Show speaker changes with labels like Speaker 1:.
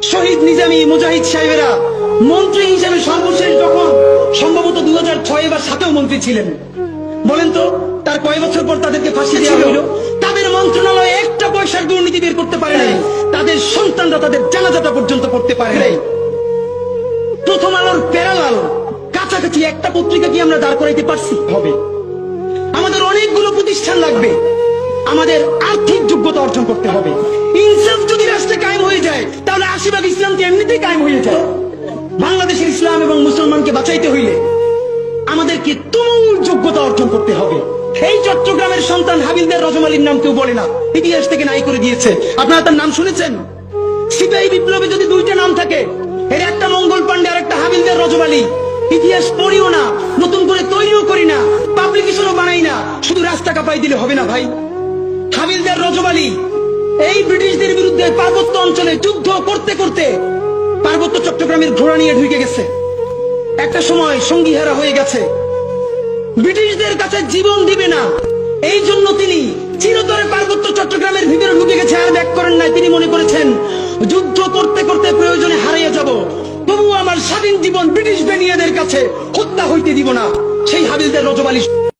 Speaker 1: শহীদ নিজামী মুজাহিদ সাহেবেরা মন্ত্রী হিসেবে সর্বশেষ যখন সম্ভবত 2006 বা 2007 মন্ত্রী ছিলেন, বলেন তো তার কয় বছর পর তাদেরকে ফাঁসি দেওয়া হইল? তাদের মন্ত্রণালয়ে একটা পয়সার দুর্নীতি বের করতে পারে নাই, তাদের সন্তানরা তাদের জানাজাটা পর্যন্ত করতে পারে নাই। প্রথম আলোর প্যারালাল কাছাকাছি একটা পত্রিকা কি আমরা দাঁড় করাইতে পারছি? হবে। আমাদের অনেকগুলো প্রতিষ্ঠান লাগবে, আমাদের আর্থিক যোগ্যতা অর্জন করতে হবে। ইনসাফ যদি রাষ্ট্রে কায়েম হয়ে যায় তাহলে 80% ইসলাম তো এমনিতেই কায়েম হয়ে যায়। বাংলাদেশের ইসলাম এবং মুসলমানকে বাঁচাইতে হইলে আমাদেরকে তুমুল যোগ্যতা অর্জন করতে হবে। এই চট্টগ্রামের সন্তান হাবিলদার রজম আলীর নাম কেউ বলে না, ইতিহাস থেকে নাই করে দিয়েছে। আপনারা তার নাম শুনেছেন? সিপাহী বিপ্লবে যদি দুইটা নাম থাকে, এর একটা মঙ্গল পান্ডে আর একটা হাবিলদার রজম আলী, ইতিহাস পড়িও না, নতুন করে তৈরিও করি না, পাবলিকেশনও বানাই না, শুধু রাস্তা কাঁপাই দিলে হবে না ভাই। হাবিলদার রজব আলী এই ব্রিটিশদের বিরুদ্ধে পার্বত্য অঞ্চলে যুদ্ধ করতে করতে পার্বত্য চট্টগ্রামের ঘোড়া নিয়ে ঢুকে গেছে। একটা সময় সঙ্গীহারা হয়ে গেছে, ব্রিটিশদের কাছে জীবন দিবে না, এই জন্য তিনি চিরতরে পার্বত্য চট্টগ্রামের ভিতরে ঢুকে গেছে, আর ব্যাক করেন নাই। তিনি মনে করেছেন যুদ্ধ করতে করতে প্রয়োজনে হারিয়ে যাব, তবুও আমার স্বাধীন জীবন ব্রিটিশ বেনিয়াদের কাছে হত্যা হইতে দিব না। সেই হাবিলদার রজব আলী